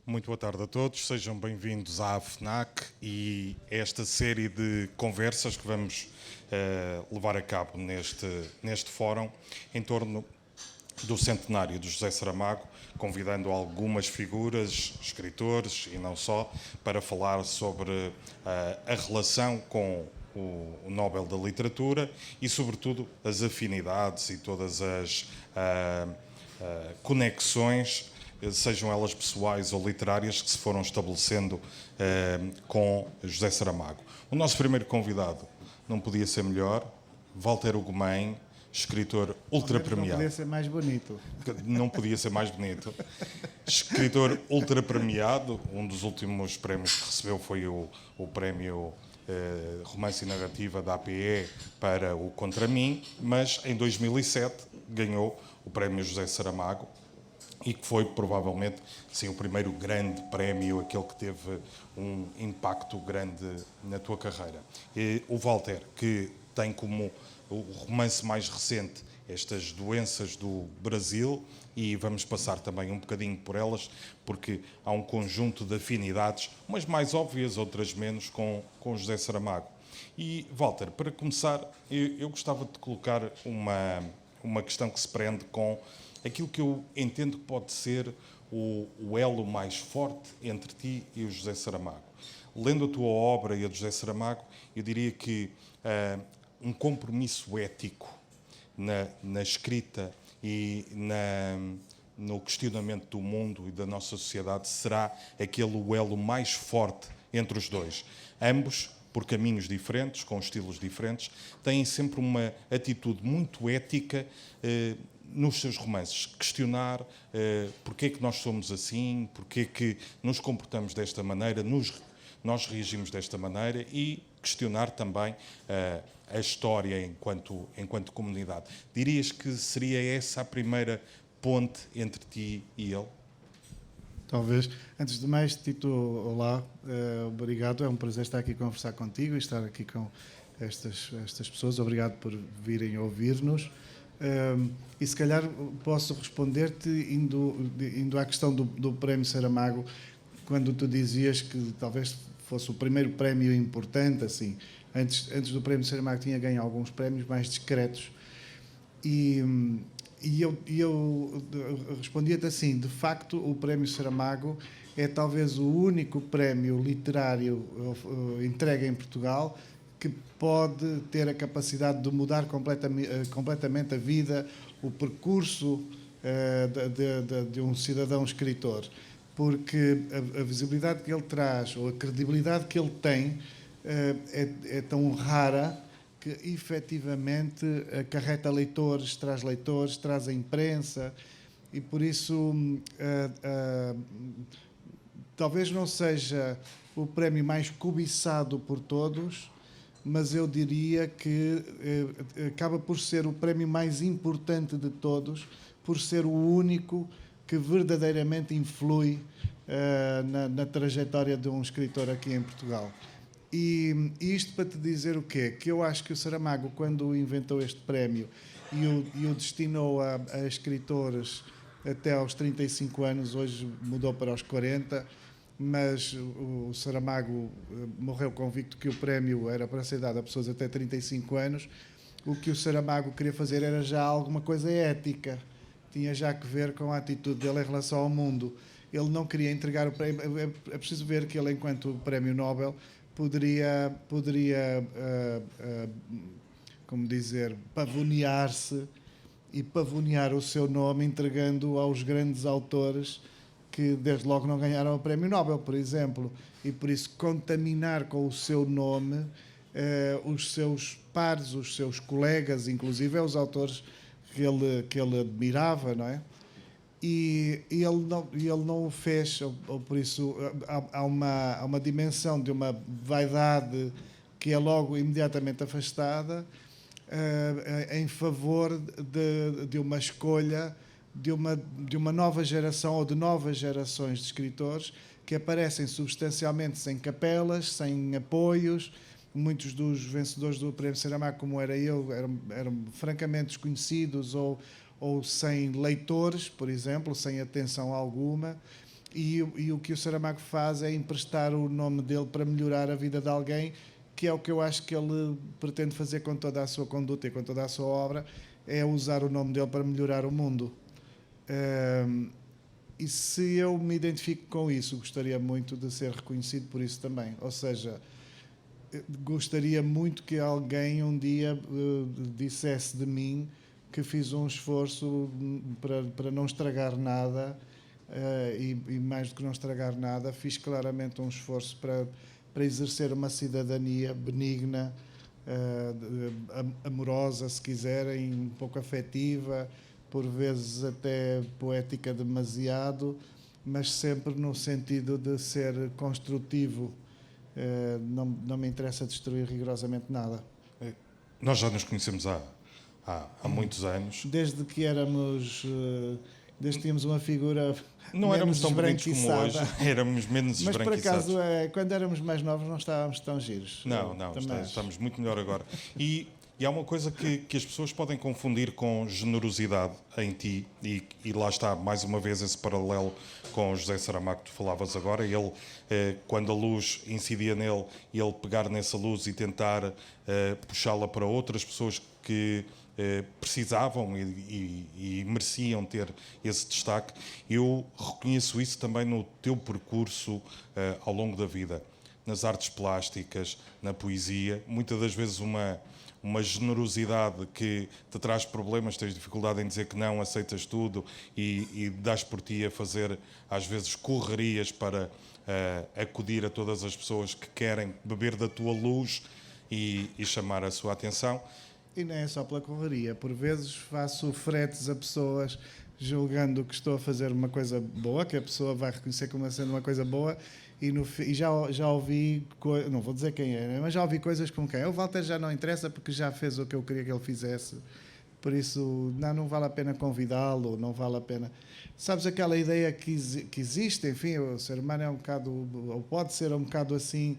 Muito boa tarde a todos, sejam bem-vindos à AFNAC e a esta série de conversas que vamos levar a cabo neste fórum em torno do centenário de José Saramago, convidando algumas figuras, escritores e não só, para falar sobre a relação com o Nobel da Literatura e, sobretudo, as afinidades e todas as conexões, sejam elas pessoais ou literárias, que se foram estabelecendo com José Saramago. O nosso primeiro convidado não podia ser melhor, Walter Ugumem, escritor ultra-premiado. Não podia ser mais bonito. Não podia ser mais bonito. Escritor ultra-premiado, um dos últimos prémios que recebeu foi o prémio Romance e Narrativa da APE para o Contra Mim, mas em 2007 ganhou o prémio José Saramago, e que foi provavelmente sim, o primeiro grande prémio, aquele que teve um impacto grande na tua carreira. E o Walter, que tem como o romance mais recente estas doenças do Brasil, e vamos passar também um bocadinho por elas, porque há um conjunto de afinidades, umas mais óbvias, outras menos, com José Saramago. E, Walter, para começar, eu gostava de colocar uma questão que se prende com aquilo que eu entendo que pode ser o elo mais forte entre ti e o José Saramago. Lendo a tua obra e a de José Saramago, eu diria que um compromisso ético na escrita e no questionamento do mundo e da nossa sociedade será aquele elo mais forte entre os dois. Ambos, por caminhos diferentes, com estilos diferentes, têm sempre uma atitude muito ética nos seus romances, questionar porque é que nós somos assim, porque é que nos comportamos desta maneira, nós reagimos desta maneira, e questionar também a história enquanto comunidade. Dirias que seria essa a primeira ponte entre ti e ele? Talvez. Antes de mais, Tito, olá, obrigado. É um prazer estar aqui a conversar contigo e estar aqui com estas pessoas. Obrigado por virem ouvir-nos. E se calhar posso responder-te indo à questão do Prémio Saramago, quando tu dizias que talvez fosse o primeiro prémio importante, assim. Antes do Prémio Saramago tinha ganho alguns prémios mais discretos. E eu respondia-te assim: de facto, o Prémio Saramago é talvez o único prémio literário entregue em Portugal que pode ter a capacidade de mudar completamente a vida, o percurso de um cidadão escritor. Porque a visibilidade que ele traz, ou a credibilidade que ele tem, é tão rara que, efetivamente, acarreta leitores, traz a imprensa, e por isso talvez não seja o prémio mais cobiçado por todos, mas eu diria que acaba por ser o prémio mais importante de todos, por ser o único que verdadeiramente influi na trajetória de um escritor aqui em Portugal. E isto para te dizer o quê? Que eu acho que o Saramago, quando inventou este prémio e o destinou a escritores até aos 35 anos, hoje mudou para os 40, mas o Saramago morreu convicto que o prémio era para ser dado a pessoas até 35 anos. O que o Saramago queria fazer era já alguma coisa ética, tinha já que ver com a atitude dele em relação ao mundo. Ele não queria entregar o prémio. É preciso ver que ele, enquanto prémio Nobel, poderia como dizer, pavonear-se e pavonear o seu nome entregando aos grandes autores que desde logo não ganharam o prémio Nobel, por exemplo, e por isso contaminar com o seu nome os seus pares, os seus colegas, inclusive os autores que ele admirava, não é? E ele não o fez, ou por isso há uma dimensão de uma vaidade que é logo imediatamente afastada em favor de uma escolha de uma nova geração ou de novas gerações de escritores que aparecem substancialmente sem capelas, sem apoios. Muitos dos vencedores do Prémio Saramago, como era eu, eram francamente desconhecidos ou sem leitores, por exemplo, sem atenção alguma. e o que o Saramago faz é emprestar o nome dele para melhorar a vida de alguém, que é o que eu acho que ele pretende fazer com toda a sua conduta e com toda a sua obra, é usar o nome dele para melhorar o mundo. E se eu me identifico com isso, gostaria muito de ser reconhecido por isso também. Ou seja, gostaria muito que alguém um dia dissesse de mim que fiz um esforço para não estragar nada, e mais do que não estragar nada, fiz claramente um esforço para exercer uma cidadania benigna, amorosa, se quiserem, um pouco afetiva, por vezes até poética demasiado, mas sempre no sentido de ser construtivo. Não me interessa destruir rigorosamente nada. Nós já nos conhecemos há muitos anos. Desde que éramos... desde que tínhamos uma figura Não éramos tão bonitos como hoje, éramos menos mas por esbranquiçados. acaso, quando éramos mais novos, não estávamos tão giros. Não, estamos muito melhor agora. E há uma coisa que as pessoas podem confundir com generosidade em ti, e lá está, mais uma vez, esse paralelo com o José Saramago que tu falavas agora. Ele, quando a luz incidia nele, ele pegar nessa luz e tentar puxá-la para outras pessoas que precisavam e mereciam ter esse destaque. Eu reconheço isso também no teu percurso ao longo da vida, nas artes plásticas, na poesia, muitas das vezes uma generosidade que te traz problemas, tens dificuldade em dizer que não, aceitas tudo e dás por ti a fazer, às vezes, correrias para acudir a todas as pessoas que querem beber da tua luz e chamar a sua atenção. E não é só pela correria. Por vezes faço fretes a pessoas julgando que estou a fazer uma coisa boa, que a pessoa vai reconhecer como sendo uma coisa boa, e já ouvi, não vou dizer quem é, mas já ouvi coisas com quem? O Walter já não interessa porque já fez o que eu queria que ele fizesse. Por isso, não vale a pena convidá-lo, não vale a pena... Sabes aquela ideia que existe, enfim, o ser humano é um bocado, ou pode ser um bocado assim...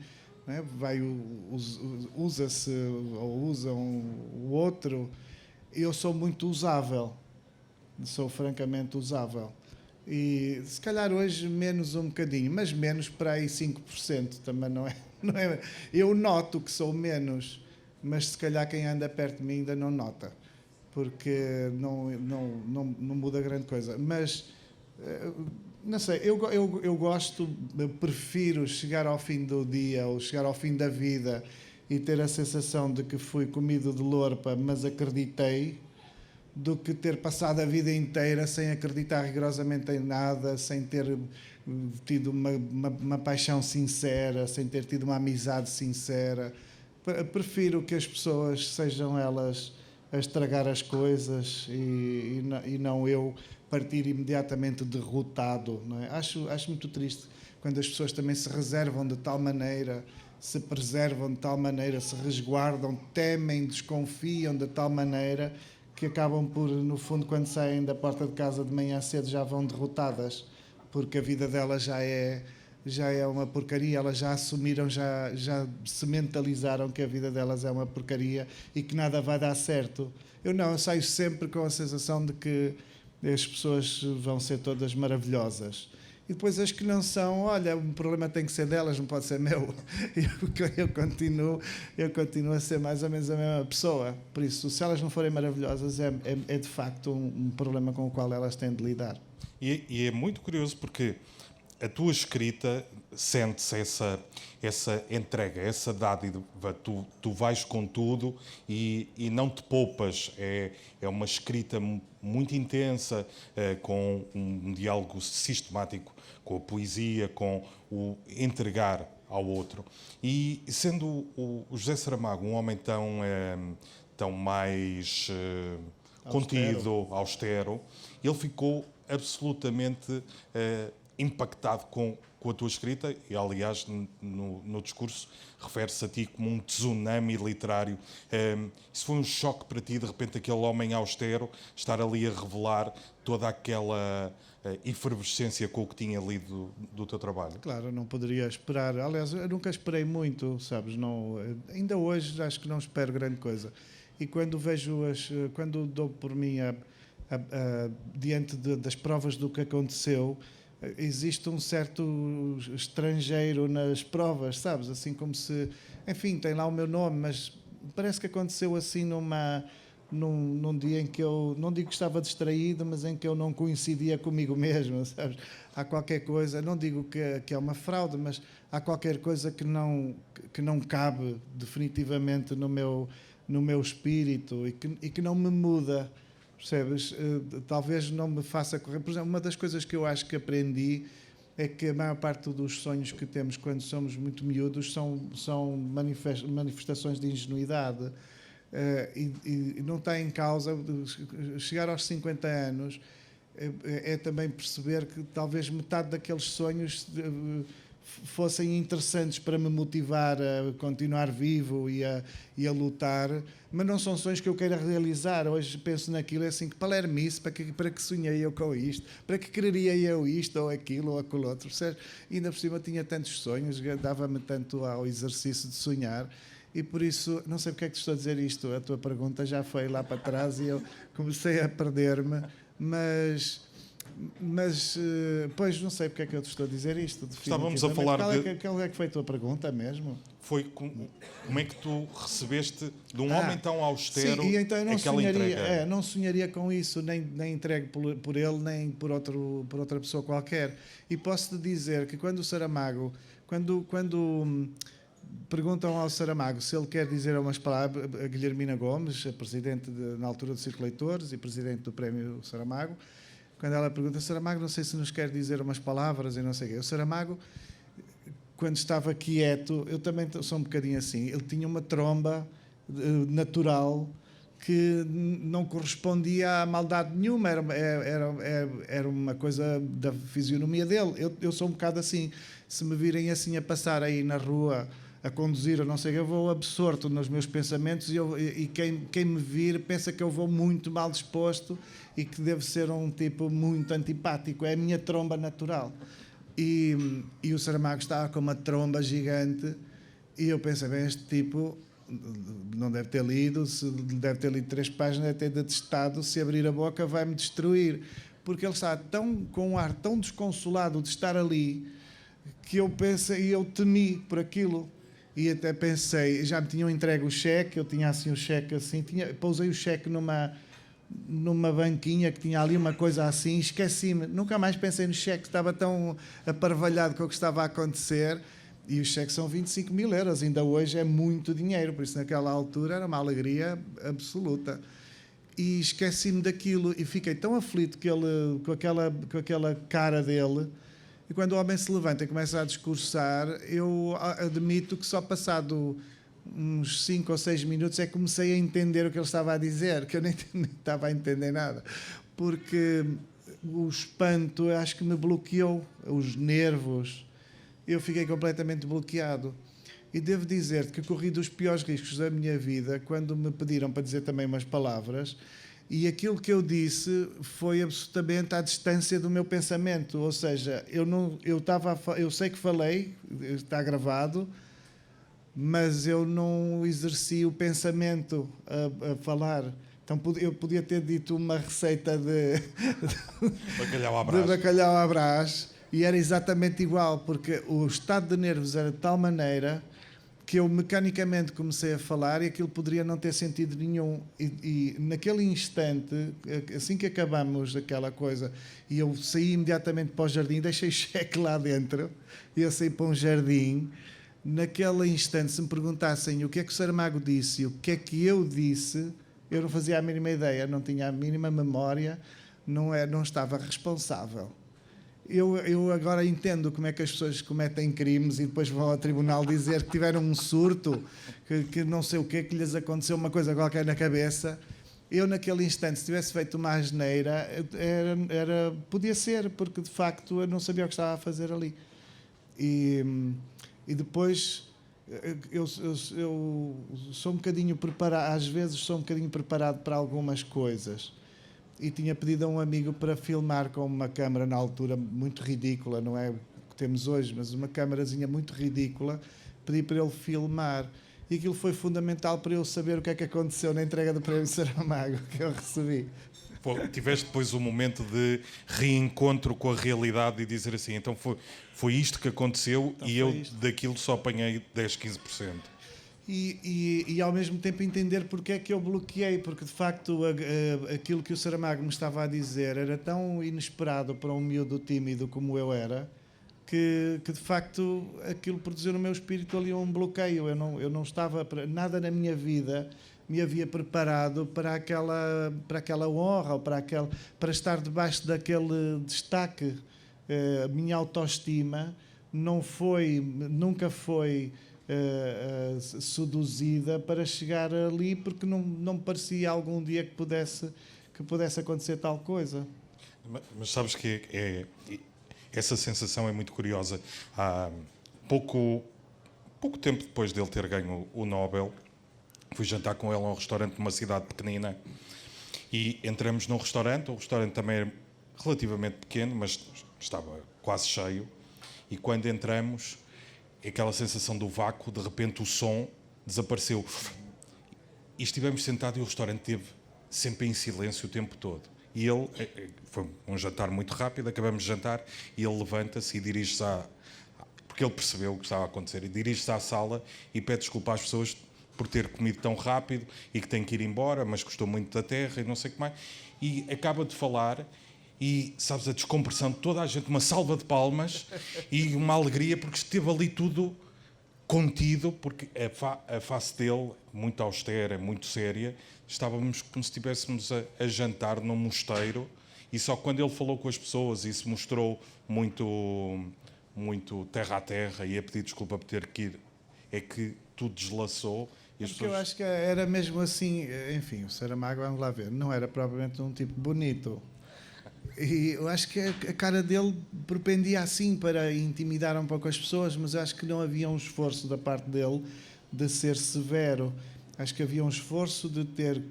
usa-se ou usam o outro. Eu sou muito usável, sou francamente usável, e se calhar hoje menos um bocadinho, mas menos para aí 5% também não é. Eu noto que sou menos, mas se calhar quem anda perto de mim ainda não nota, porque não muda grande coisa. Mas não sei, eu gosto, prefiro chegar ao fim do dia ou chegar ao fim da vida e ter a sensação de que fui comido de lorpa, mas acreditei, do que ter passado a vida inteira sem acreditar rigorosamente em nada, sem ter tido uma paixão sincera, sem ter tido uma amizade sincera. Prefiro que as pessoas sejam elas a estragar as coisas e não eu partir imediatamente derrotado, não é? Acho muito triste quando as pessoas também se reservam de tal maneira, se preservam de tal maneira, se resguardam, temem, desconfiam de tal maneira que acabam por, no fundo, quando saem da porta de casa de manhã cedo, já vão derrotadas, porque a vida delas já é uma porcaria, elas já assumiram, já se mentalizaram que a vida delas é uma porcaria e que nada vai dar certo. Eu saio sempre com a sensação de que as pessoas vão ser todas maravilhosas. E depois as que não são, olha, o problema tem que ser delas, não pode ser meu. Eu continuo a ser mais ou menos a mesma pessoa. Por isso, se elas não forem maravilhosas, é de facto um problema com o qual elas têm de lidar. E é muito curioso porque a tua escrita sente-se essa entrega, essa dádiva. Tu vais com tudo e não te poupas. É uma escrita muito intensa, com um diálogo sistemático com a poesia, com o entregar ao outro. E sendo o José Saramago um homem tão mais contido, austero, ele ficou absolutamente impactado com a tua escrita e, aliás, no discurso refere-se a ti como um tsunami literário. Isso foi um choque para ti, de repente, aquele homem austero estar ali a revelar toda aquela efervescência com o que tinha lido do teu trabalho? Claro, eu não poderia esperar. Aliás, eu nunca esperei muito, sabes? Ainda hoje acho que não espero grande coisa. E quando quando dou por mim diante das provas do que aconteceu, existe um certo estrangeiro nas provas, sabes? Assim como se, enfim, tem lá o meu nome, mas parece que aconteceu assim num dia em que eu, não digo que estava distraído, mas em que eu não coincidia comigo mesmo, sabes? Há qualquer coisa, não digo que é uma fraude, mas há qualquer coisa que não cabe definitivamente no meu espírito e que não me muda, percebes? Talvez não me faça correr. Por exemplo, uma das coisas que eu acho que aprendi é que a maior parte dos sonhos que temos quando somos muito miúdos são manifestações de ingenuidade. E não está em causa chegar aos 50 anos é também perceber que talvez metade daqueles sonhos fossem interessantes para me motivar a continuar vivo e a lutar, mas não são sonhos que eu queira realizar. Hoje penso naquilo assim, que palermice, para que sonhei eu com isto, para que quereria eu isto ou aquilo ou aquele outro. E ainda por cima tinha tantos sonhos, dava-me tanto ao exercício de sonhar. E por isso, não sei porque é que te estou a dizer isto, a tua pergunta já foi lá para trás e eu comecei a perder-me, mas pois não sei porque é que eu te estou a dizer isto. Estávamos a falar qual é que foi a tua pergunta mesmo? Foi como é que tu recebeste de um homem tão austero, sim, e então eu não aquela sonharia, entrega? não sonharia com isso, nem entregue por ele, nem por outra pessoa qualquer. E posso-te dizer que quando o Saramago, quando perguntam ao Saramago se ele quer dizer umas palavras, a Guilhermina Gomes, a presidente na altura do Círculo de Leitores e presidente do Prémio Saramago, quando ela pergunta, Saramago, não sei se nos quer dizer umas palavras e não sei o quê. O Saramago, quando estava quieto, eu também sou um bocadinho assim, ele tinha uma tromba natural que não correspondia a maldade nenhuma, era uma coisa da fisionomia dele. Eu sou um bocado assim, se me virem assim a passar aí na rua, a conduzir, ou não sei, eu vou absorto nos meus pensamentos e quem me vir pensa que eu vou muito mal disposto e que devo ser um tipo muito antipático. É a minha tromba natural. E o Saramago estava com uma tromba gigante e eu pensei, bem, este tipo não deve ter lido, se deve ter lido 3 páginas, deve ter detestado, se abrir a boca vai-me destruir. Porque ele estava com um ar tão desconsolado de estar ali que eu pensei, e eu temi por aquilo. E até pensei, já me tinham entregue o cheque, eu tinha assim o cheque assim, pousei o cheque numa banquinha que tinha ali uma coisa assim, esqueci-me, nunca mais pensei no cheque, estava tão aparvalhado com o que estava a acontecer, e os cheques são 25 mil euros, ainda hoje é muito dinheiro, por isso naquela altura era uma alegria absoluta. E esqueci-me daquilo e fiquei tão aflito com aquela cara dele. E quando o homem se levanta e começa a discursar, eu admito que só passado uns 5 ou 6 minutos é que comecei a entender o que ele estava a dizer, que eu nem estava a entender nada. Porque o espanto, acho que me bloqueou, os nervos. Eu fiquei completamente bloqueado. E devo dizer-te que corri dos piores riscos da minha vida quando me pediram para dizer também umas palavras. E aquilo que eu disse foi absolutamente à distância do meu pensamento. Ou seja, eu sei que falei, está gravado, mas eu não exerci o pensamento a falar. Então eu podia ter dito uma receita de bacalhau à Brás e era exatamente igual, porque o estado de nervos era de tal maneira que eu mecanicamente comecei a falar e aquilo poderia não ter sentido nenhum. E naquele instante, assim que acabamos aquela coisa, e eu saí imediatamente para o jardim, deixei o cheque lá dentro, e eu saí para um jardim. Naquele instante, se me perguntassem o que é que o Saramago disse e o que é que eu disse, eu não fazia a mínima ideia, não tinha a mínima memória, não estava responsável. Eu agora entendo como é que as pessoas cometem crimes e depois vão ao tribunal dizer que tiveram um surto, que não sei o que lhes aconteceu, uma coisa qualquer na cabeça. Eu, naquele instante, se tivesse feito uma asneira, podia ser, porque de facto eu não sabia o que estava a fazer ali. E depois eu sou um bocadinho preparado, às vezes sou um bocadinho preparado para algumas coisas. E tinha pedido a um amigo para filmar com uma câmara na altura muito ridícula, não é o que temos hoje, mas uma câmarazinha muito ridícula. Pedi para ele filmar e aquilo foi fundamental para eu saber o que é que aconteceu na entrega do Prémio Saramago que eu recebi. Tiveste depois um momento de reencontro com a realidade e dizer assim, então foi isto que aconteceu Então e foi eu isto. daquilo só apanhei 10, 15%. E ao mesmo tempo entender porque é que eu bloqueei, porque de facto aquilo que o Saramago me estava a dizer era tão inesperado para um miúdo tímido como eu era, que de facto aquilo produziu no meu espírito ali um bloqueio. Eu não estava, nada na minha vida me havia preparado para aquela honra, ou para estar debaixo daquele destaque. A minha autoestima nunca foi seduzida para chegar ali, porque não me parecia algum dia que pudesse acontecer tal coisa. Mas sabes que essa sensação é muito curiosa. Há pouco tempo depois dele ter ganho o Nobel, fui jantar com ele a um restaurante numa cidade pequenina e entramos num restaurante. O restaurante também era relativamente pequeno, mas estava quase cheio. E quando entramos, aquela sensação do vácuo, de repente o som desapareceu. E estivemos sentados e o restaurante esteve sempre em silêncio o tempo todo. E ele, foi um jantar muito rápido, acabamos de jantar, e ele levanta-se e dirige-se porque ele percebeu o que estava a acontecer, e dirige-se à sala e pede desculpa às pessoas por ter comido tão rápido e que tem que ir embora, mas gostou muito da terra e não sei o que mais. E acaba de falar e, sabes, a descompressão de toda a gente, uma salva de palmas e uma alegria, porque esteve ali tudo contido, porque a face dele, muito austera, muito séria, estávamos como se estivéssemos a jantar num mosteiro, e só quando ele falou com as pessoas e se mostrou muito terra a terra e a pedir desculpa por ter que ir, é que tudo deslaçou. E as Porque eu pessoas... acho que era mesmo assim, enfim, o Saramago, vamos lá ver, não era propriamente um tipo bonito. E eu acho que a cara dele propendia assim para intimidar um pouco as pessoas, mas eu acho que não havia um esforço da parte dele de ser severo. Acho que havia um esforço de ter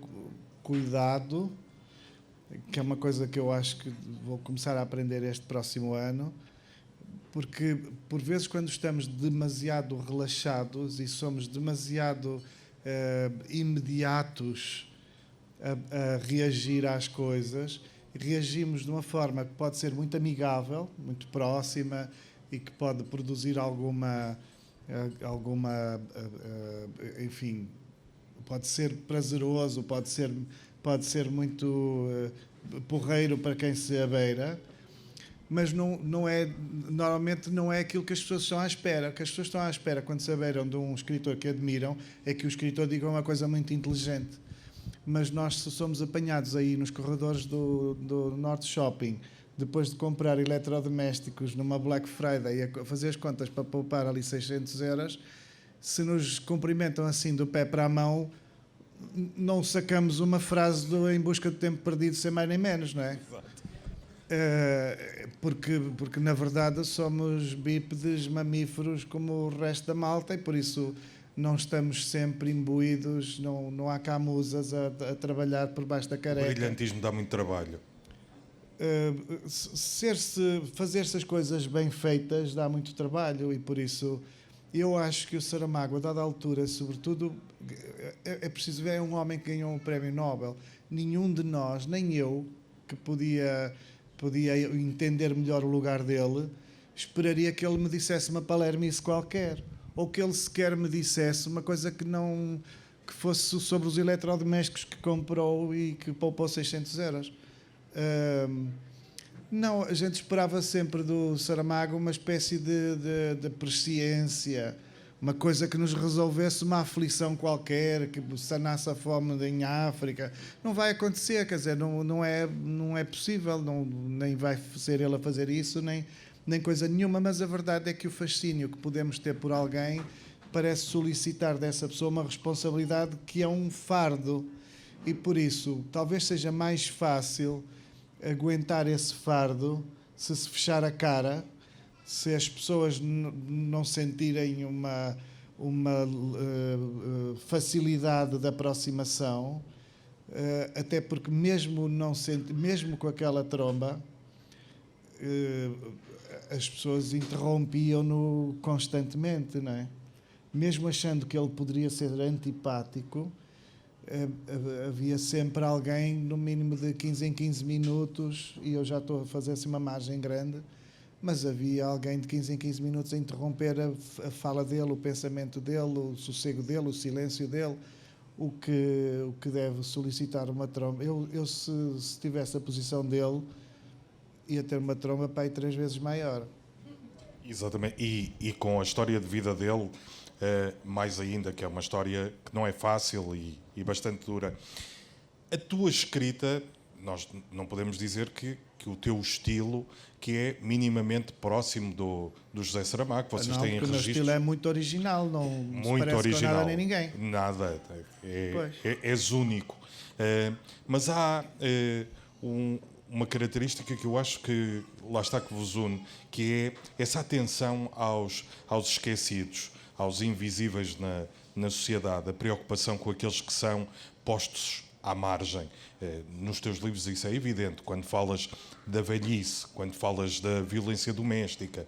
cuidado, que é uma coisa que eu acho que vou começar a aprender este próximo ano, porque por vezes quando estamos demasiado relaxados e somos demasiado imediatos a reagir às coisas, reagimos de uma forma que pode ser muito amigável, muito próxima e que pode produzir alguma enfim, pode ser prazeroso, pode ser muito porreiro para quem se abeira, mas normalmente não é aquilo que as pessoas estão à espera. O que as pessoas estão à espera quando se abeiram de um escritor que admiram é que o escritor diga uma coisa muito inteligente. Mas nós somos apanhados aí nos corredores do Norte Shopping, depois de comprar eletrodomésticos numa Black Friday, a fazer as contas para poupar ali 600 euros, se nos cumprimentam assim do pé para a mão, não sacamos uma frase do Em Busca do Tempo Perdido, sem mais nem menos, não é? Exato. Porque na verdade somos bípedes, mamíferos como o resto da malta, e por isso não estamos sempre imbuídos, não há cá musas a trabalhar por baixo da O careca. brilhantismo dá muito trabalho. Fazer-se as coisas bem feitas dá muito trabalho, e por isso eu acho que o Saramago, a dada altura, sobretudo, é preciso ver, é um homem que ganhou um prémio Nobel. Nenhum de nós, nem eu, que podia entender melhor o lugar dele, esperaria que ele me dissesse uma palermice qualquer, ou que ele sequer me dissesse uma coisa que fosse sobre os eletrodomésticos que comprou e que poupou 600 euros. Não, a gente esperava sempre do Saramago uma espécie de presciência, uma coisa que nos resolvesse uma aflição qualquer, que sanasse a fome em África. Não vai acontecer, quer dizer, não é possível, nem vai ser ele a fazer isso, nem coisa nenhuma, mas a verdade é que o fascínio que podemos ter por alguém parece solicitar dessa pessoa uma responsabilidade que é um fardo, e por isso talvez seja mais fácil aguentar esse fardo se fechar a cara, se as pessoas não sentirem uma facilidade de aproximação, até porque mesmo com aquela tromba, as pessoas interrompiam-no constantemente, não é? Mesmo achando que ele poderia ser antipático, havia sempre alguém, no mínimo de 15 em 15 minutos, e eu já estou a fazer assim uma margem grande, mas havia alguém de 15 em 15 minutos a interromper a fala dele, o pensamento dele, o sossego dele, o silêncio dele, o que deve solicitar uma tromba. Eu se tivesse a posição dele, ia ter uma tromba para aí 3 vezes maior. Exatamente, e com a história de vida dele, mais ainda, que é uma história que não é fácil e bastante dura. A tua escrita, nós não podemos dizer que o teu estilo, que é minimamente próximo do José Saramago, vocês Não, têm porque o meu registros estilo é muito original, não se muito parece original. com nada nem ninguém. Nada, Pois. és único. Mas há uma característica que eu acho que lá está que vos une, que é essa atenção aos esquecidos, aos invisíveis na sociedade, a preocupação com aqueles que são postos à margem. Nos teus livros isso é evidente, quando falas da velhice, quando falas da violência doméstica,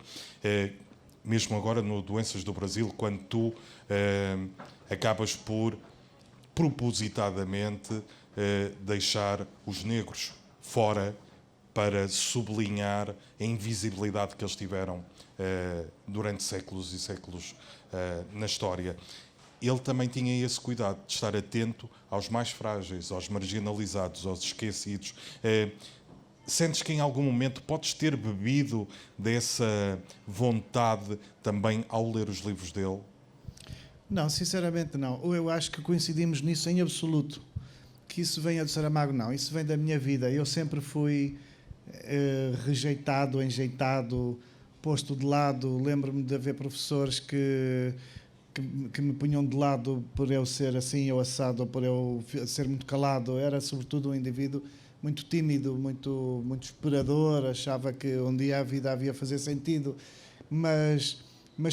mesmo agora no Doenças do Brasil, quando tu acabas por propositadamente deixar os negros fora para sublinhar a invisibilidade que eles tiveram durante séculos e séculos na história. Ele também tinha esse cuidado de estar atento aos mais frágeis, aos marginalizados, aos esquecidos. Sentes que em algum momento podes ter bebido dessa vontade também ao ler os livros dele? Não, sinceramente não. Eu acho que coincidimos nisso em absoluto. Que isso venha do Saramago, não. Isso vem da minha vida. Eu sempre fui rejeitado, enjeitado, posto de lado. Lembro-me de haver professores que me punham de lado por eu ser assim ou assado, ou por eu ser muito calado. Era, sobretudo, um indivíduo muito tímido, muito esperador. Achava que um dia a vida havia fazer sentido. Mas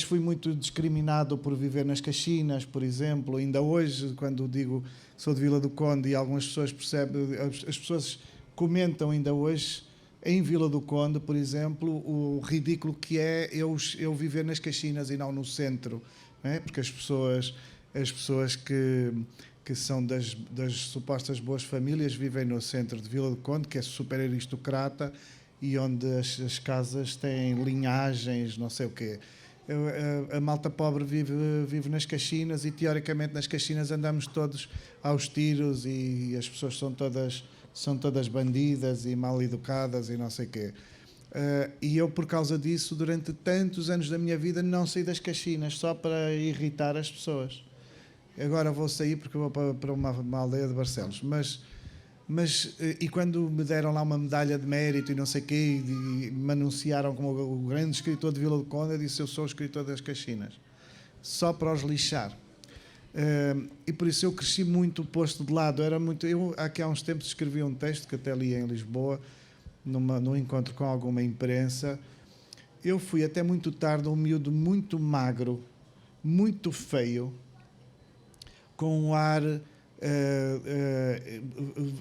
fui muito discriminado por viver nas Caxinas, por exemplo. Ainda hoje, quando digo que sou de Vila do Conde, e algumas pessoas percebem, as pessoas comentam ainda hoje, em Vila do Conde, por exemplo, o ridículo que é eu viver nas Caxinas e não no centro. Não é? Porque as pessoas que são das supostas boas famílias vivem no centro de Vila do Conde, que é super aristocrata, e onde as casas têm linhagens, não sei o quê. A malta pobre vive nas Caxinas, e teoricamente nas Caxinas andamos todos aos tiros, e as pessoas são todas bandidas e mal educadas e não sei o quê. E eu, por causa disso, durante tantos anos da minha vida, não saí das Caxinas, só para irritar as pessoas. Agora vou sair porque vou para uma aldeia de Barcelos. E quando me deram lá uma medalha de mérito e não sei o quê, e me anunciaram como o grande escritor de Vila do Conde, eu disse: eu sou o escritor das Caxinas, só para os lixar. E por isso eu cresci muito posto de lado. Eu aqui há uns tempos escrevi um texto que até li em Lisboa, num encontro com alguma imprensa. Eu fui até muito tarde um miúdo muito magro, muito feio, com um ar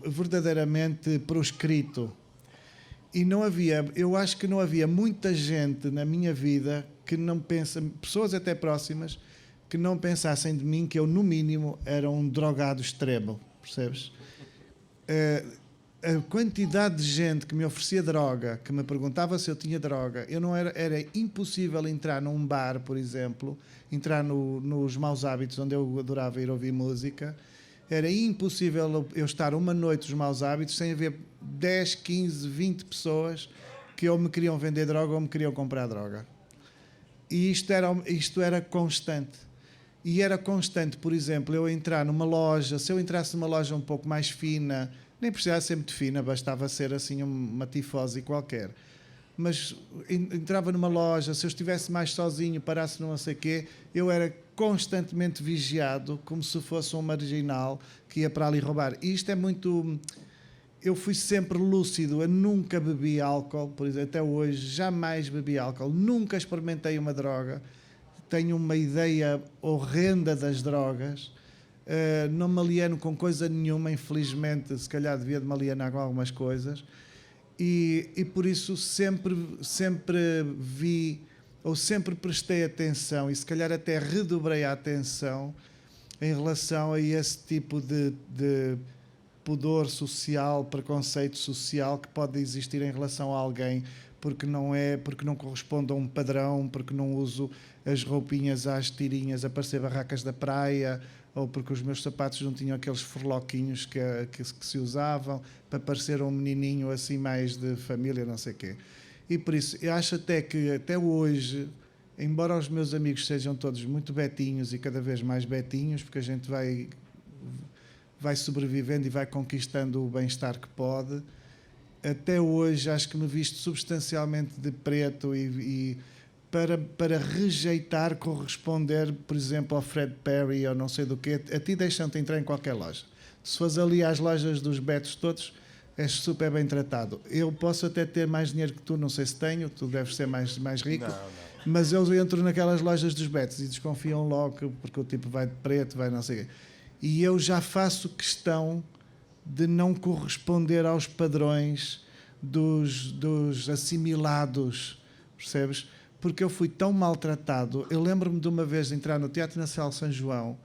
verdadeiramente proscrito. E eu acho que não havia muita gente na minha vida que não pensa, pessoas até próximas, que não pensassem de mim que eu, no mínimo, era um drogado extremo, percebes? A quantidade de gente que me oferecia droga, que me perguntava se eu tinha droga, era impossível entrar num bar, por exemplo, entrar nos Maus Hábitos, onde eu adorava ir ouvir música. Era impossível eu estar uma noite nos Maus Hábitos sem haver 10, 15, 20 pessoas que ou me queriam vender droga ou me queriam comprar droga. E isto era constante. E era constante, por exemplo, eu entrar numa loja, se eu entrasse numa loja um pouco mais fina, nem precisava ser muito fina, bastava ser assim uma tifose qualquer. Mas entrava numa loja, se eu estivesse mais sozinho, parasse não sei o quê, eu era constantemente vigiado, como se fosse um marginal que ia para ali roubar. E isto é muito... Eu fui sempre lúcido, eu nunca bebi álcool, por exemplo, até hoje, jamais bebi álcool, nunca experimentei uma droga, tenho uma ideia horrenda das drogas, não me alieno com coisa nenhuma, infelizmente, se calhar devia de me alienar com algumas coisas, e por isso sempre vi, ou sempre prestei atenção, e se calhar até redobrei a atenção em relação a esse tipo de pudor social, preconceito social que pode existir em relação a alguém porque não corresponde a um padrão, porque não uso as roupinhas às tirinhas a parecer barracas da praia, ou porque os meus sapatos não tinham aqueles forloquinhos que se usavam, para parecer um menininho assim mais de família, não sei o quê. E por isso, eu acho até que, até hoje, embora os meus amigos sejam todos muito betinhos e cada vez mais betinhos, porque a gente vai sobrevivendo e vai conquistando o bem-estar que pode, até hoje acho que me visto substancialmente de preto e para rejeitar corresponder, por exemplo, ao Fred Perry ou não sei do quê. A ti deixam-te entrar em qualquer loja. Se fores ali às lojas dos betos todos, és super bem tratado. Eu posso até ter mais dinheiro que tu, não sei se tenho, tu deves ser mais rico, Não. mas eu entro naquelas lojas dos betos e desconfiam logo porque o tipo vai de preto, vai não sei o quê. E eu já faço questão de não corresponder aos padrões dos assimilados, percebes? Porque eu fui tão maltratado. Eu lembro-me de uma vez de entrar no Teatro Nacional de São João,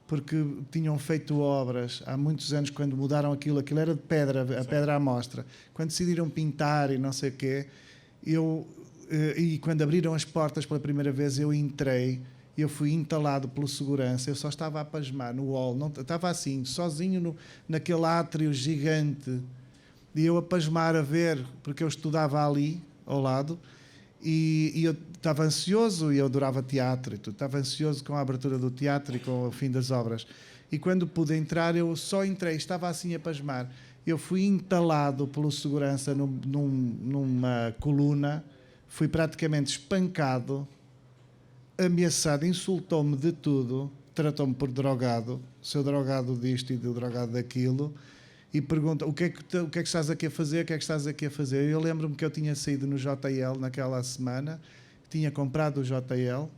porque tinham feito obras há muitos anos, quando mudaram aquilo era de pedra, a pedra à mostra. Quando decidiram pintar e não sei o quê, e quando abriram as portas pela primeira vez, eu entrei. Eu fui entalado pelo segurança, eu só estava a pasmar no hall, não, estava assim, sozinho naquele átrio gigante, e eu a pasmar a ver, porque eu estudava ali, ao lado, e eu estava ansioso, e eu adorava teatro, estava ansioso com a abertura do teatro e com o fim das obras. E quando pude entrar, eu só entrei, estava assim a pasmar. Eu fui entalado pelo segurança numa coluna, fui praticamente espancado, ameaçado, insultou-me de tudo, tratou-me por drogado, seu drogado disto e do drogado daquilo, e pergunta o que é que estás aqui a fazer, o que é que estás aqui a fazer. Eu lembro-me que eu tinha saído no JL naquela semana, tinha comprado o JL,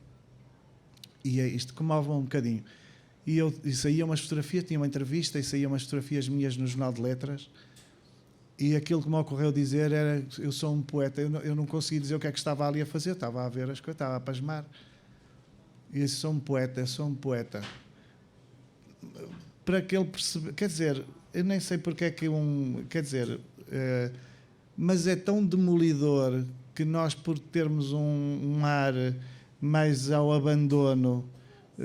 e isto comove-me um bocadinho. E saía umas fotografias, tinha uma entrevista, e saía umas fotografias minhas no Jornal de Letras, e aquilo que me ocorreu dizer era: eu sou um poeta. Eu não conseguia dizer o que é que estava ali a fazer, eu estava a ver as coisas, estava a pasmar. E eu sou um poeta. Para que ele perceba, quer dizer, eu nem sei porque é que quer dizer, mas é tão demolidor que nós, por termos um ar mais ao abandono,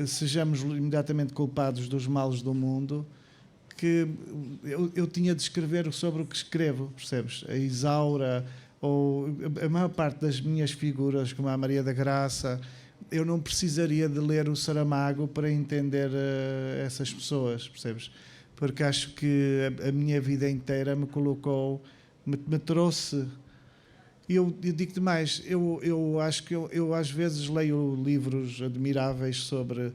sejamos imediatamente culpados dos males do mundo, que eu tinha de escrever sobre o que escrevo, percebes? A Isaura, ou a maior parte das minhas figuras, como a Maria da Graça, eu não precisaria de ler o Saramago para entender essas pessoas, percebes? Porque acho que a minha vida inteira me colocou, me trouxe. E eu digo-te mais, eu acho que eu às vezes leio livros admiráveis sobre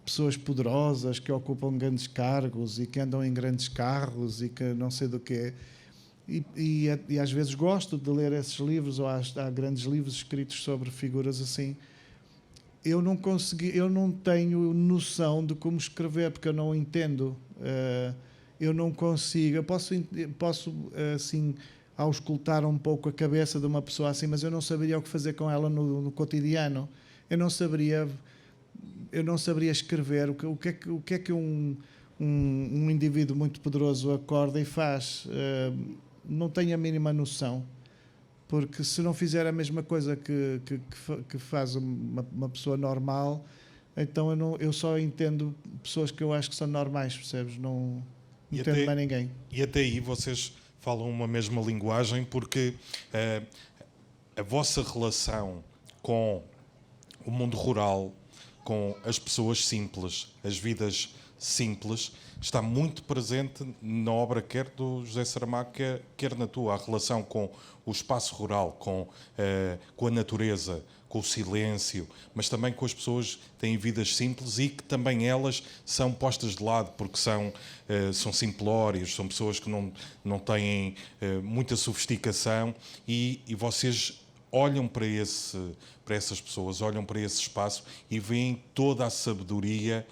pessoas poderosas que ocupam grandes cargos e que andam em grandes carros e que não sei do quê. E às vezes gosto de ler esses livros, ou há grandes livros escritos sobre figuras assim. Eu não tenho noção de como escrever, porque eu não entendo. Eu não consigo. Eu posso assim, auscultar um pouco a cabeça de uma pessoa assim, mas eu não saberia o que fazer com ela no cotidiano. Eu não saberia escrever o que é que um indivíduo muito poderoso acorda e faz. Não tenho a mínima noção. Porque se não fizer a mesma coisa que faz uma pessoa normal, então eu só entendo pessoas que eu acho que são normais, percebes? Não entendo mais ninguém. E até aí vocês falam uma mesma linguagem, porque a vossa relação com o mundo rural, com as pessoas simples, as vidas simples, está muito presente na obra quer do José Saramago, quer na tua. A relação com o espaço rural, com a natureza, com o silêncio, mas também com as pessoas que têm vidas simples e que também elas são postas de lado, porque são simplórios, são pessoas que não têm muita sofisticação, e vocês olham para essas pessoas, olham para esse espaço e veem toda a sabedoria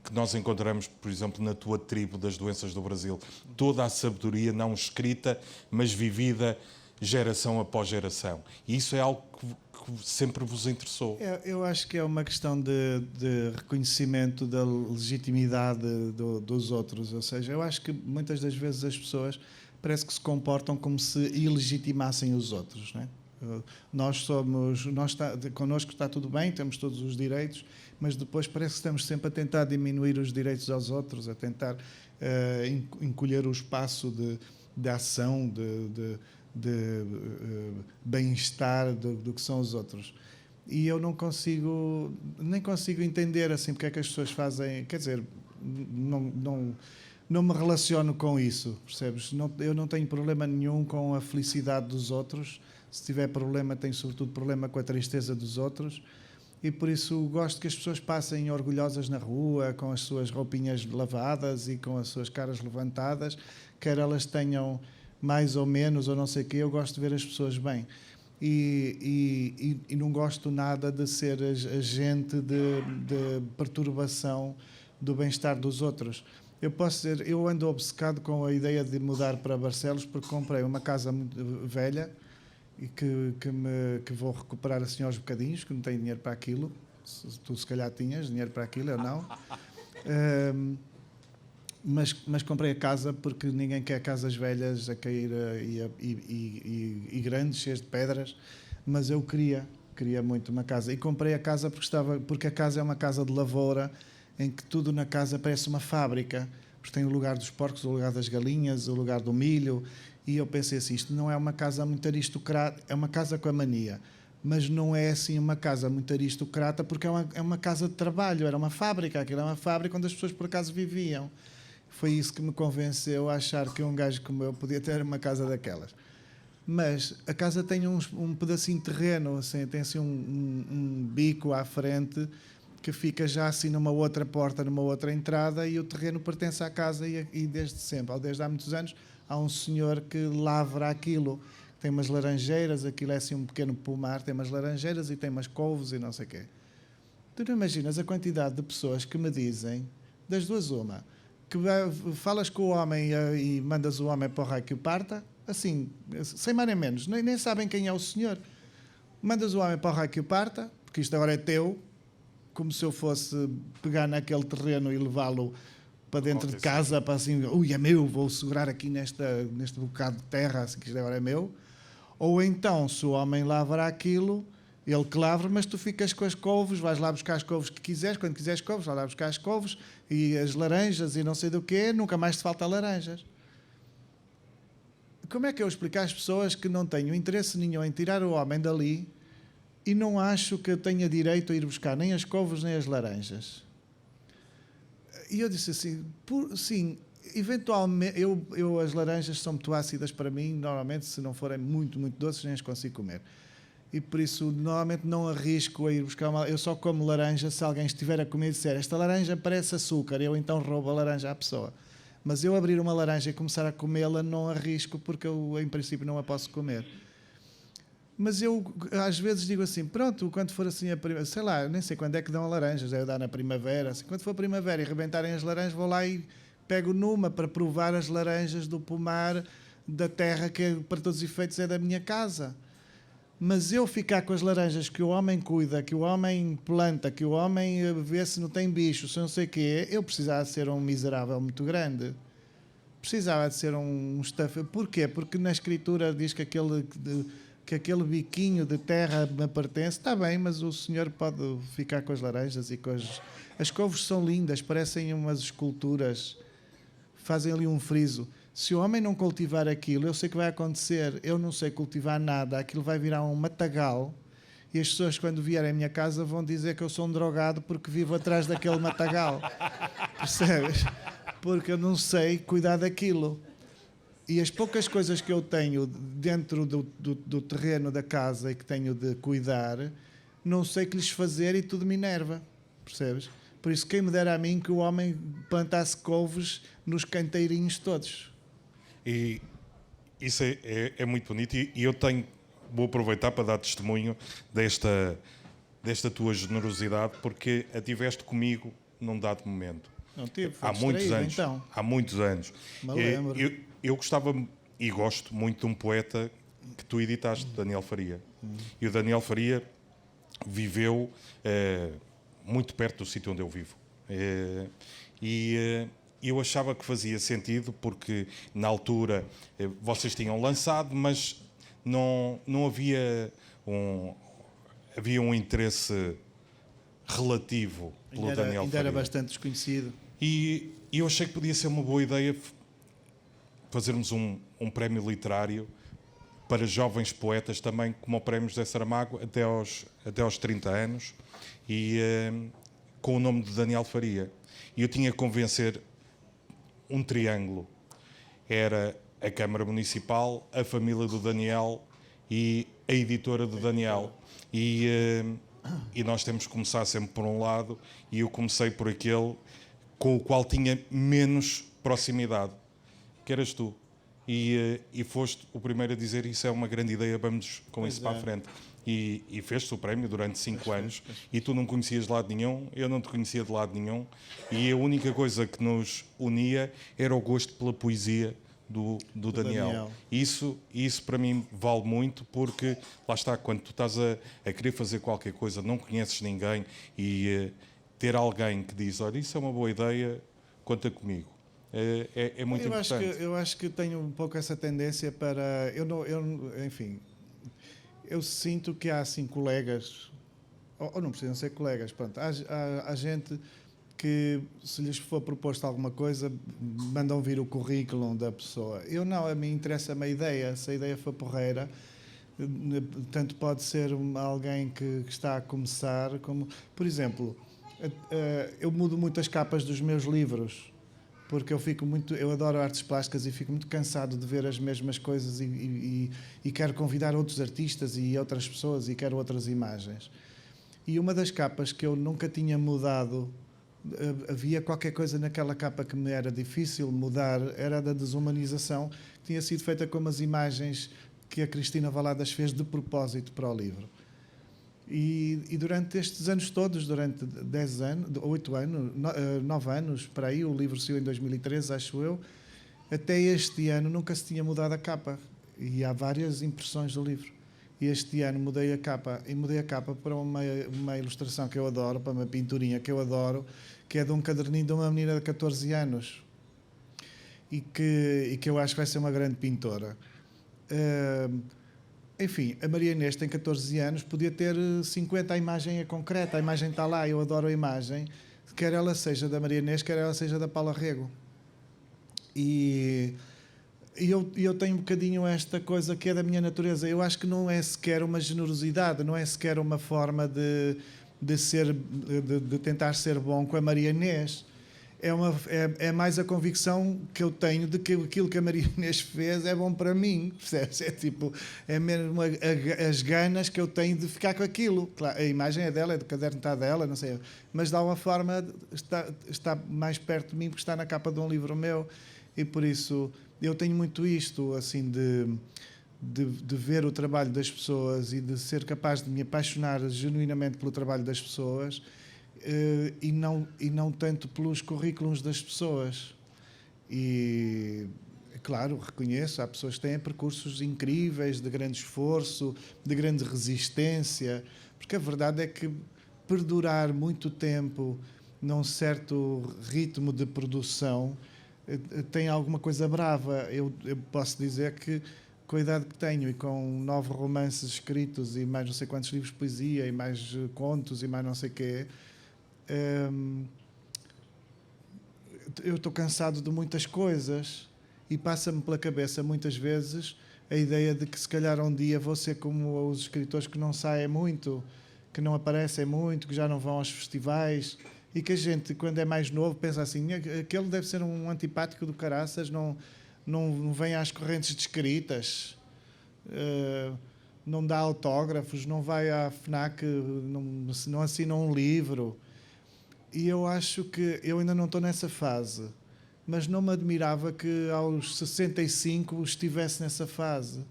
que nós encontramos, por exemplo, na tua tribo das doenças do Brasil. Toda a sabedoria não escrita, mas vivida geração após geração. E isso é algo que sempre vos interessou. Eu acho que é uma questão de reconhecimento da legitimidade dos outros. Ou seja, eu acho que muitas das vezes as pessoas parece que se comportam como se ilegitimassem os outros, não é? Connosco está tudo bem, temos todos os direitos, mas depois parece que estamos sempre a tentar diminuir os direitos aos outros, a tentar encolher o espaço de ação, de bem-estar do que são os outros. E eu nem consigo entender assim porque é que as pessoas fazem, quer dizer, não me relaciono com isso, percebes? Eu não tenho problema nenhum com a felicidade dos outros. Se tiver problema, tenho sobretudo problema com a tristeza dos outros. E por isso gosto que as pessoas passem orgulhosas na rua, com as suas roupinhas lavadas e com as suas caras levantadas, quer elas tenham mais ou menos, ou não sei o quê, eu gosto de ver as pessoas bem. E não gosto nada de ser agente de perturbação do bem-estar dos outros. Eu posso dizer, eu ando obcecado com a ideia de mudar para Barcelos porque comprei uma casa muito velha e que vou recuperar assim aos bocadinhos, que não tenho dinheiro para aquilo. Tu se calhar tinhas dinheiro para aquilo, eu não. Mas comprei a casa porque ninguém quer casas velhas a cair e grandes, cheias de pedras, mas eu queria muito uma casa. E comprei a casa porque a casa é uma casa de lavoura, em que tudo na casa parece uma fábrica, porque tem o lugar dos porcos, o lugar das galinhas, o lugar do milho, e eu pensei assim, isto não é uma casa muito aristocrata, é uma casa com a mania, mas não é assim uma casa muito aristocrata, porque é uma casa de trabalho, era uma fábrica, aquilo era uma fábrica onde as pessoas por acaso viviam. Foi isso que me convenceu a achar que um gajo como eu podia ter uma casa daquelas. Mas a casa tem um pedacinho de terreno, assim, tem assim um bico à frente, que fica já assim numa outra porta, numa outra entrada, e o terreno pertence à casa e desde sempre, desde há muitos anos, há um senhor que lavra aquilo. Tem umas laranjeiras, aquilo é assim um pequeno pomar, tem umas laranjeiras e tem umas couves e não sei o quê. Tu não imaginas a quantidade de pessoas que me dizem, das duas uma, que falas com o homem e mandas o homem para o raio que o parta, assim, sem mais nem menos, nem sabem quem é o senhor. Mandas o homem para o raio que o parta, porque isto agora é teu, como se eu fosse pegar naquele terreno e levá-lo para dentro de casa, para assim, ui, é meu, vou segurar aqui neste bocado de terra, assim que isto agora é meu. Ou então, se o homem lavra aquilo, ele que lavra, mas tu ficas com as couves, vais lá buscar as couves que quiseres, quando quiseres couves, vai lá buscar as couves e as laranjas e não sei do quê, nunca mais te falta laranjas. Como é que eu explico às pessoas que não tenho interesse nenhum em tirar o homem dali e não acho que eu tenha direito a ir buscar nem as couves nem as laranjas? E eu disse assim, sim, eventualmente, as laranjas são muito ácidas para mim, normalmente se não forem muito, muito doces nem as consigo comer. E por isso, normalmente não arrisco a ir buscar eu só como laranja se alguém estiver a comer e disser esta laranja parece açúcar, eu então roubo a laranja à pessoa. Mas eu abrir uma laranja e começar a comê-la não arrisco porque eu, em princípio, não a posso comer. Mas eu, às vezes, digo assim, pronto, quando for assim, sei lá, nem sei quando é que dão laranjas, deve dar na primavera, assim, quando for primavera e rebentarem as laranjas, vou lá e pego numa para provar as laranjas do pomar da terra que, para todos os efeitos, é da minha casa. Mas eu ficar com as laranjas que o homem cuida, que o homem planta, que o homem vê se não tem bicho, se não sei o quê, eu precisava de ser um miserável muito grande. Precisava de ser um stuff. Porquê? Porque na escritura diz que aquele biquinho de terra me pertence. Está bem, mas o senhor pode ficar com as laranjas e com as couves são lindas, parecem umas esculturas, fazem ali um friso. Se o homem não cultivar aquilo, eu sei que vai acontecer. Eu não sei cultivar nada, aquilo vai virar um matagal e as pessoas, quando vierem à minha casa, vão dizer que eu sou um drogado porque vivo atrás daquele matagal. Percebes? Porque eu não sei cuidar daquilo. E as poucas coisas que eu tenho dentro do terreno da casa e que tenho de cuidar, não sei que lhes fazer e tudo me enerva. Percebes? Por isso, quem me dera a mim que o homem plantasse couves nos canteirinhos todos. E isso é muito bonito e eu vou aproveitar para dar testemunho desta tua generosidade, porque a tiveste comigo num dado momento. Não tive, há muitos anos. Então. Há muitos anos. Me lembro. Eu gostava e gosto muito de um poeta que tu editaste, Daniel Faria. E o Daniel Faria viveu muito perto do sítio onde eu vivo. E eu achava que fazia sentido porque, na altura, vocês tinham lançado, mas não havia havia um interesse relativo pelo Daniel ainda Faria. era bastante desconhecido. E eu achei que podia ser uma boa ideia fazermos um prémio literário para jovens poetas também, como o Prémio José Saramago, até aos 30 anos, e com o nome de Daniel Faria. E eu tinha que convencer um triângulo. Era a Câmara Municipal, a família do Daniel e a editora do Daniel. E nós temos que começar sempre por um lado, e eu comecei por aquele com o qual tinha menos proximidade, que eras tu. E foste o primeiro a dizer isso é uma grande ideia, vamos com isso para a frente. E fez-te o prémio durante 5 anos, e tu não conhecias de lado nenhum, eu não te conhecia de lado nenhum, e a única coisa que nos unia era o gosto pela poesia do Daniel. Isso para mim vale muito, porque lá está, quando tu estás a querer fazer qualquer coisa, não conheces ninguém, e ter alguém que diz, olha, isso é uma boa ideia, conta comigo. É muito importante. Eu acho que tenho um pouco essa tendência para... enfim, eu sinto que há assim colegas, ou não precisam ser colegas, pronto, há gente que, se lhes for proposto alguma coisa, mandam vir o currículo da pessoa. Eu não, a mim interessa-me a ideia. Se a ideia for porreira, tanto pode ser alguém que está a começar, como... Por exemplo, eu mudo muito as capas dos meus livros, porque eu adoro artes plásticas e fico muito cansado de ver as mesmas coisas e quero convidar outros artistas e outras pessoas e quero outras imagens. E uma das capas que eu nunca tinha mudado, havia qualquer coisa naquela capa que me era difícil mudar, era a da desumanização, que tinha sido feita com umas imagens que a Cristina Valadas fez de propósito para o livro. E durante estes anos todos, durante 10 anos, 8 anos, 9 anos, para aí, o livro saiu em 2013, acho eu, até este ano nunca se tinha mudado a capa. E há várias impressões do livro. E este ano mudei a capa para uma ilustração que eu adoro, para uma pinturinha que eu adoro, que é de um caderninho de uma menina de 14 anos e que eu acho que vai ser uma grande pintora. Enfim, a Maria Inês tem 14 anos, podia ter 50, a imagem é concreta, a imagem está lá, eu adoro a imagem, quer ela seja da Maria Inês, quer ela seja da Paula Rego. E eu tenho um bocadinho esta coisa que é da minha natureza. Eu acho que não é sequer uma generosidade, não é sequer uma forma de tentar ser bom com a Maria Inês. É mais a convicção que eu tenho de que aquilo que a Maria Inês fez é bom para mim, percebes? É mesmo as ganas que eu tenho de ficar com aquilo. Claro, a imagem é dela, é do caderno está dela, não sei, mas de alguma forma está mais perto de mim porque está na capa de um livro meu, e por isso eu tenho muito isto, assim, de ver o trabalho das pessoas e de ser capaz de me apaixonar genuinamente pelo trabalho das pessoas, e não tanto pelos currículos das pessoas. E, claro, reconheço, há pessoas que têm percursos incríveis, de grande esforço, de grande resistência, porque a verdade é que perdurar muito tempo num certo ritmo de produção tem alguma coisa brava. Eu posso dizer que, com a idade que tenho e com 9 romances escritos e mais não sei quantos livros de poesia e mais contos e mais não sei o quê, eu estou cansado de muitas coisas e passa-me pela cabeça muitas vezes a ideia de que se calhar um dia vou ser como os escritores que não saem muito, que não aparecem muito, que já não vão aos festivais, e que a gente, quando é mais novo, pensa assim, aquele deve ser um antipático do caraças, não vem às correntes descritas, não dá autógrafos, não vai à FNAC, não assina um livro. E eu acho que eu ainda não estou nessa fase, mas não me admirava que aos 65 estivesse nessa fase,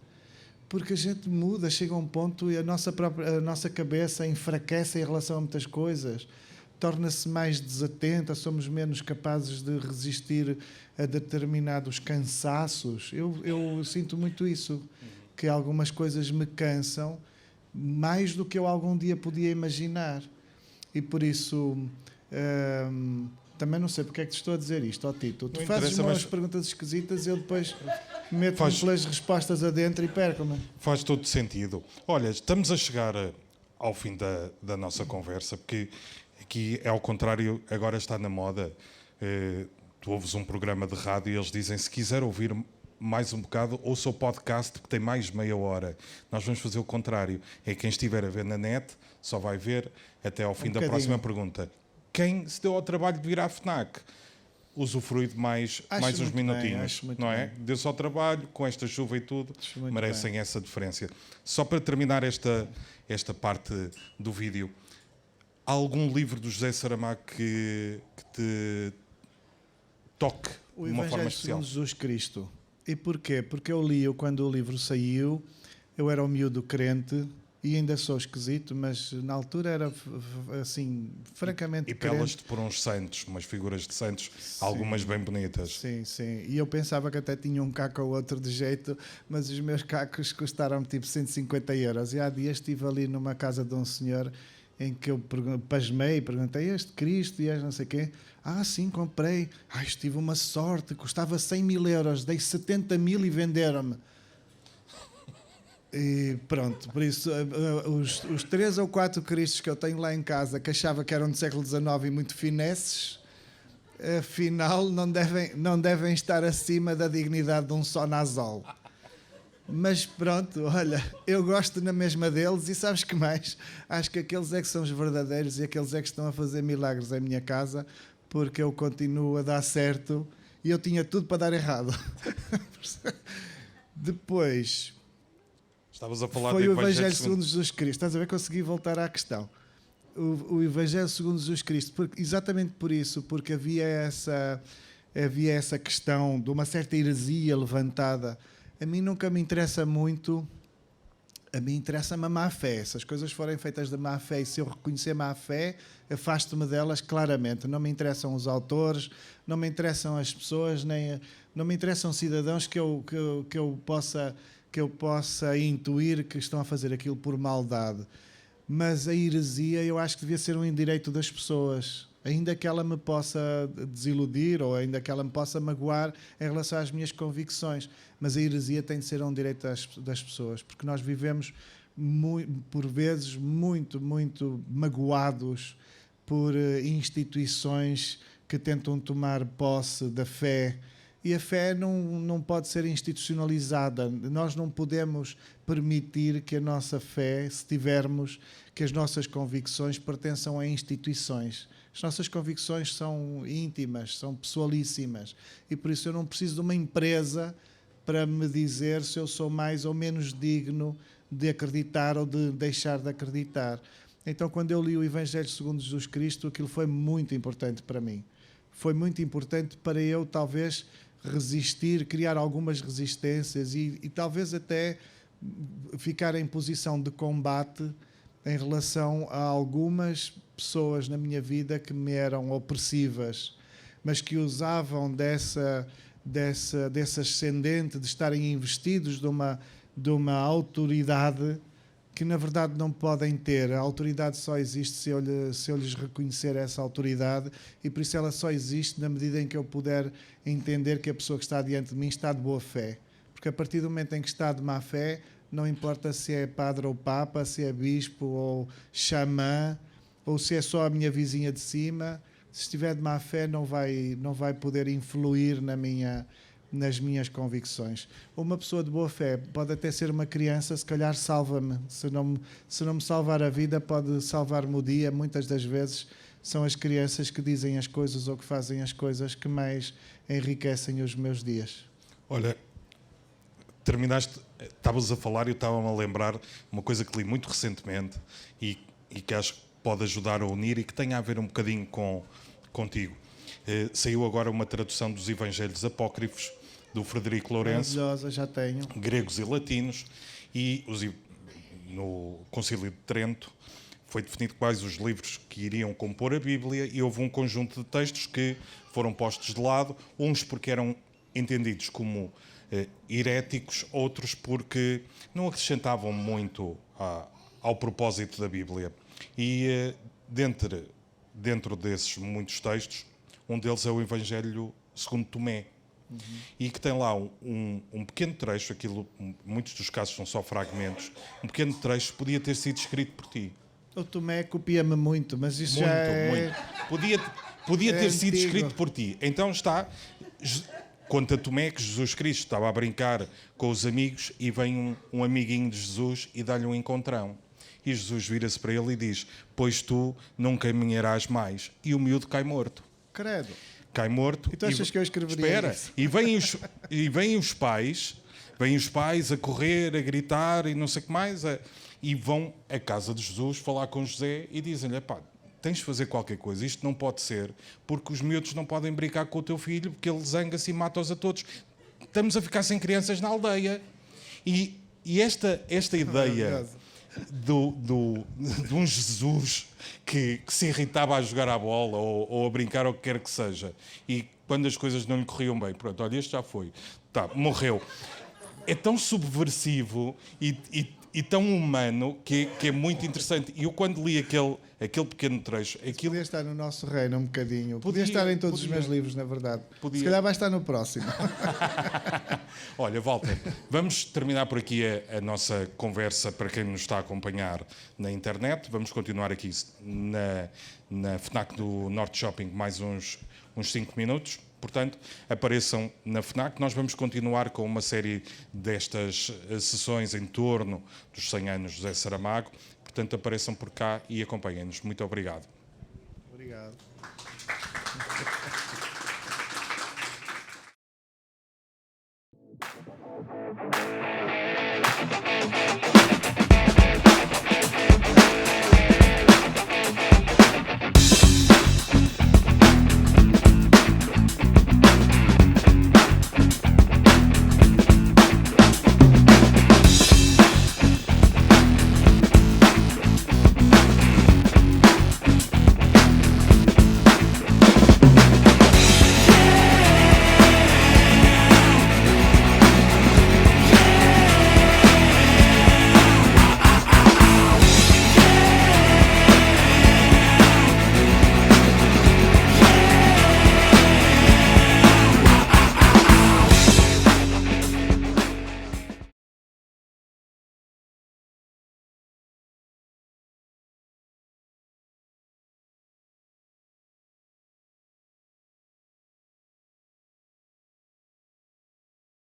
porque a gente muda, chega a um ponto e a nossa cabeça enfraquece em relação a muitas coisas, torna-se mais desatenta, somos menos capazes de resistir a determinados cansaços. Eu sinto muito isso. que algumas coisas me cansam mais do que eu algum dia podia imaginar. E por isso, também não sei porque é que te estou a dizer isto, Tito. Tu fazes umas perguntas esquisitas e eu depois meto-me pelas respostas adentro e perco-me. Faz todo sentido. Olha, estamos a chegar ao fim da nossa conversa, porque aqui é ao contrário, agora está na moda. Tu ouves um programa de rádio e eles dizem, se quiser ouvir mais um bocado, ouça o podcast que tem mais de meia hora. Nós vamos fazer o contrário. É quem estiver a ver na net, só vai ver até ao fim da próxima pergunta. Quem se deu ao trabalho de vir à FNAC, usufrui de mais uns minutinhos, não é? Deu-se ao trabalho, com esta chuva e tudo, merecem essa deferência. Só para terminar esta parte do vídeo, há algum livro do José Saramago que te toque de uma forma especial? O Evangelho segundo Jesus Cristo. E porquê? Porque eu li-o quando o livro saiu, eu era um miúdo crente e ainda sou esquisito, mas na altura era assim, francamente crente. E pelas-te por uns santos, umas figuras de santos, sim, algumas bem bonitas. Sim, sim. E eu pensava que até tinha um caco ou outro de jeito, mas os meus cacos custaram tipo 150 euros. E há dias estive ali numa casa de um senhor em que eu pasmei e perguntei, este Cristo e este não sei o quê. Ah, sim, comprei. Ai, tive uma sorte, custava 100 mil euros, dei 70 mil e venderam-me. E pronto, por isso, os 3 ou 4 Cristos que eu tenho lá em casa, que achava que eram do século XIX e muito finesses, afinal não devem estar acima da dignidade de um sonazol. Mas pronto, olha, eu gosto na mesma deles e sabes que mais? Acho que aqueles é que são os verdadeiros e aqueles é que estão a fazer milagres em minha casa, porque eu continuo a dar certo e eu tinha tudo para dar errado. Depois, estavas a falar foi o Evangelho segundo Jesus Cristo. Estás a ver? Consegui voltar à questão. O Evangelho segundo Jesus Cristo, exatamente por isso, porque havia essa questão de uma certa heresia levantada. A mim nunca me interessa muito, a mim interessa-me a má fé. Se as coisas forem feitas de má fé e se eu reconhecer má fé, afasto-me delas claramente. Não me interessam os autores, não me interessam as pessoas, não me interessam cidadãos que eu possa intuir que estão a fazer aquilo por maldade. Mas a heresia eu acho que devia ser um indireito das pessoas, ainda que ela me possa desiludir ou ainda que ela me possa magoar em relação às minhas convicções. Mas a heresia tem de ser um direito das pessoas, porque nós vivemos, por vezes, muito, muito magoados por instituições que tentam tomar posse da fé. E a fé não pode ser institucionalizada. Nós não podemos permitir que a nossa fé, se tivermos, que as nossas convicções pertençam a instituições. As nossas convicções são íntimas, são pessoalíssimas. E por isso eu não preciso de uma empresa para me dizer se eu sou mais ou menos digno de acreditar ou de deixar de acreditar. Então, quando eu li o Evangelho segundo Jesus Cristo, aquilo foi muito importante para mim. Foi muito importante para eu, talvez, resistir, criar algumas resistências e talvez até ficar em posição de combate em relação a algumas pessoas na minha vida que me eram opressivas, mas que usavam desse ascendente de estarem investidos de uma autoridade que na verdade não podem ter. A autoridade só existe se eu lhes reconhecer essa autoridade e por isso ela só existe na medida em que eu puder entender que a pessoa que está diante de mim está de boa fé. Porque a partir do momento em que está de má fé, não importa se é padre ou papa, se é bispo ou xamã, ou se é só a minha vizinha de cima, se estiver de má fé não vai poder influir nas minhas convicções. Uma pessoa de boa fé pode até ser uma criança, se calhar salva-me. Se não me salvar a vida, pode salvar-me o dia. Muitas das vezes são as crianças que dizem as coisas ou que fazem as coisas que mais enriquecem os meus dias. Olha, terminaste, estavas a falar e eu estava-me a lembrar uma coisa que li muito recentemente e que acho que pode ajudar a unir e que tem a ver um bocadinho contigo. Saiu agora uma tradução dos Evangelhos Apócrifos do Frederico Lourenço, maravilhosa, já tenho, gregos e latinos, e no Concílio de Trento foi definido quais os livros que iriam compor a Bíblia e houve um conjunto de textos que foram postos de lado, uns porque eram entendidos como heréticos, outros porque não acrescentavam muito ao propósito da Bíblia. E dentro desses muitos textos, um deles é o Evangelho segundo Tomé. E que tem lá um pequeno trecho, aquilo, muitos dos casos são só fragmentos, um pequeno trecho podia ter sido escrito por ti. O Tomé copia-me muito, mas isso Muito, já é... muito. Podia ter sido antigo. escrito por ti. Então está, conta Tomé que Jesus Cristo estava a brincar com os amigos e vem um amiguinho de Jesus e dá-lhe um encontrão. E Jesus vira-se para ele e diz: pois tu não caminharás mais. E o miúdo cai morto. Credo. Cai morto. E tu achas que eu escreveria Espera. isso? E vêm os pais a correr, a gritar e não sei o que mais, e vão à casa de Jesus falar com José e dizem-lhe: pá, tens de fazer qualquer coisa, isto não pode ser, porque os miúdos não podem brincar com o teu filho, porque ele zanga-se e mata-os a todos. Estamos a ficar sem crianças na aldeia. E esta ideia de um Jesus que se irritava a jogar à bola ou a brincar, ou o que quer que seja, e quando as coisas não lhe corriam bem, pronto, olha, este já foi, morreu. É tão subversivo e tão humano que é muito interessante. E eu, quando li aquele pequeno trecho... Podia estar no nosso reino um bocadinho. Podia estar em todos os meus livros, na verdade. Se calhar vai estar no próximo. Olha, Walter, vamos terminar por aqui a nossa conversa para quem nos está a acompanhar na internet. Vamos continuar aqui na FNAC do Norte Shopping mais uns 5 minutos. Portanto, apareçam na FNAC. Nós vamos continuar com uma série destas sessões em torno dos 100 anos de José Saramago. Portanto, apareçam por cá e acompanhem-nos. Muito obrigado. Obrigado.